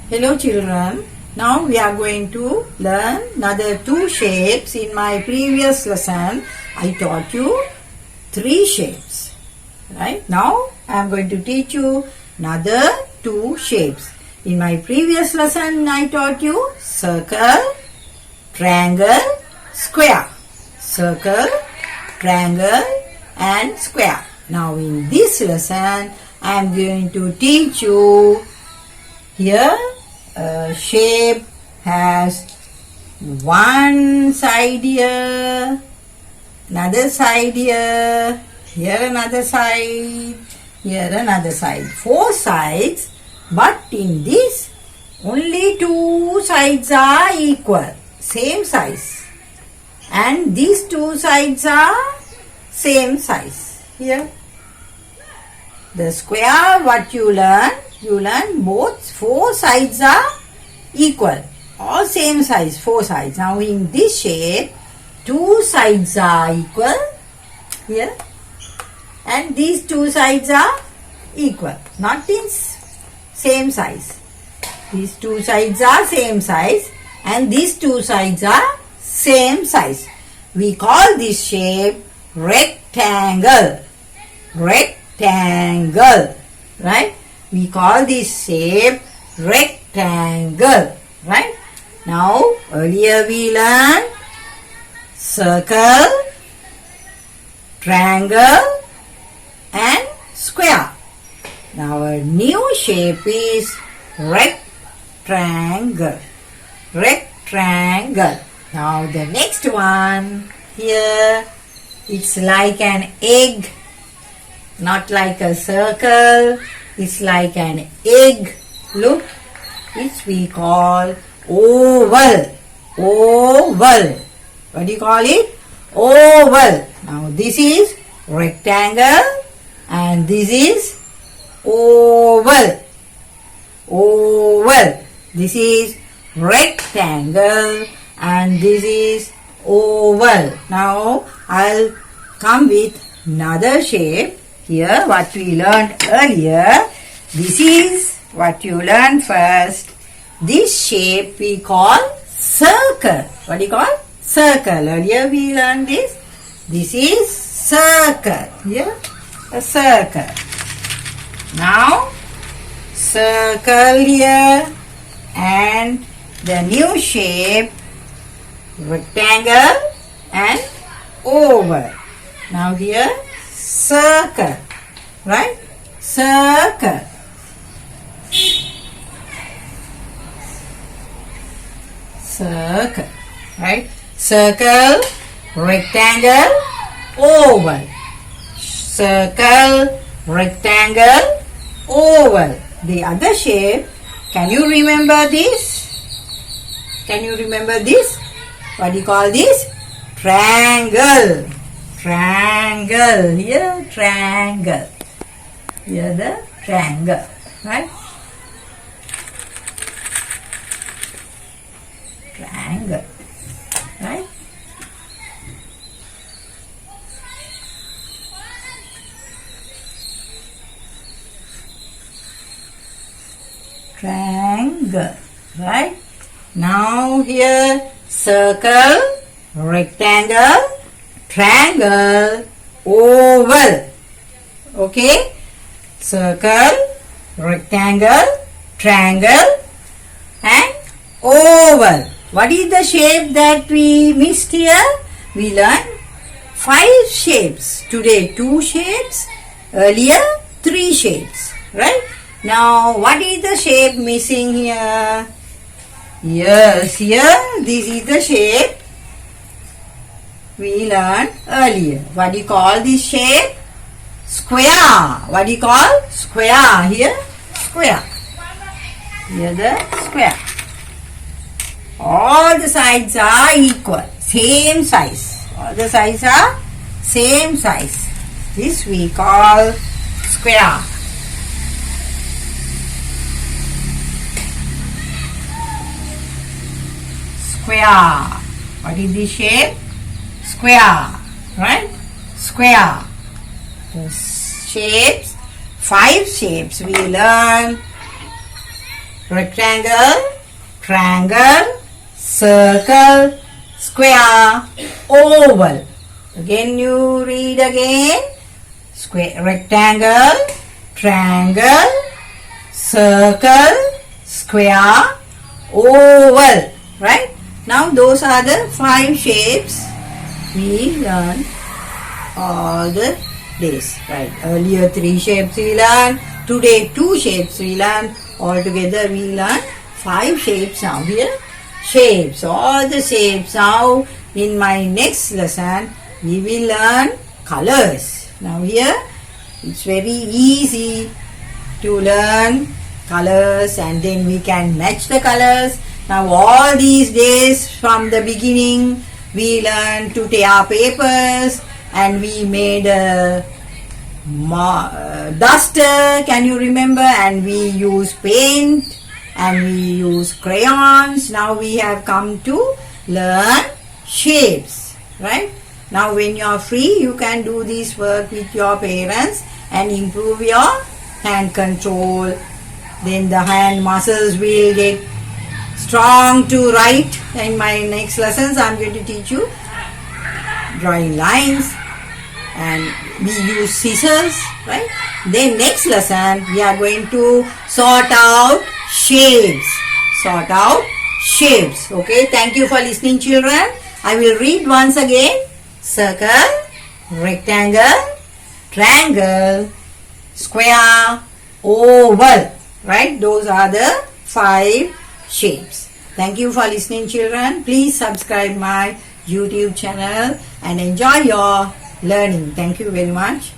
Hello children, now we are going to learn another two shapes. In my previous lesson, I taught you three shapes. Right? Now I am going to teach you another two shapes. In my previous lesson, I taught you circle, triangle, square. Circle, triangle and square. Now in this lesson, I am going to teach you here a shape has one side here, another side here, here another side, here another side. Four sides, but in this only two sides are equal, same size. And these two sides are same size. Here the square what you learn both four sides are equal, all same size, four sides. Now in this shape, two sides are equal here and these two sides are equal, not in same size. These two sides are same size and these two sides are same size. We call this shape rectangle. Rectangle, right? We call this shape rectangle, right? Now, earlier we learned circle, triangle and square. Now, our new shape is rectangle. Rectangle. Now, the next one here, it's like an egg, not like a circle. It's like an egg. Look, which we call oval. Oval. What do you call it? Oval. Now this is rectangle and this is oval. Oval. This is rectangle and this is oval. Now I'll come with another shape. Here what we learned earlier, this is what you learned first. This shape we call circle. What do you call? Circle. Earlier we learned this. This is circle. Here a circle. Now circle here and the new shape rectangle and oval. Now here circle, right? Circle. Circle, right? Circle, rectangle, oval. Circle, rectangle, oval. The other shape, can you remember this? Can you remember this? What do you call this? Triangle. Triangle. Here triangle. Here the triangle. Right? Triangle. Right? Triangle. Right? Now here circle, rectangle, triangle, oval. Okay? Circle, rectangle, triangle and oval. What is the shape that we missed here? We learned 5 shapes. Today 2 shapes. Earlier 3 shapes. Right? Now what is the shape missing here? Yes, here this is the shape we learned earlier. What do you call this shape? Square. What do you call? Square. Here, square. Here the square. All the sides are equal. Same size. All the sides are same size. This we call square. Square. What is this shape? Square. Right? Square. The shapes, 5 shapes we learn rectangle, triangle, circle, square, oval. Again you read again. Square, rectangle, triangle, circle, square, oval. Right? Now those are the 5 shapes we learned all the days. Right? Earlier 3 shapes we learned. Today 2 shapes we learned. Altogether we learned 5 shapes now. Here shapes, all the shapes. Now in my next lesson we will learn colors. Now here it's very easy to learn colors and then we can match the colors. Now all these days from the beginning we learned to tear papers and we made a duster, can you remember? And we use paint and we use crayons. Now we have come to learn shapes, right? Now when you are free, you can do this work with your parents and improve your hand control. Then the hand muscles will get strong to write. In my next lessons, I am going to teach you drawing lines and we use scissors, right? Then next lesson, we are going to sort out shapes. Sort out shapes. Okay, thank you for listening, children. I will read once again. Circle, rectangle, triangle, square, oval. Right? Those are the 5 shapes. Thank you for listening, children. Please subscribe my YouTube channel and enjoy your learning. Thank you very much.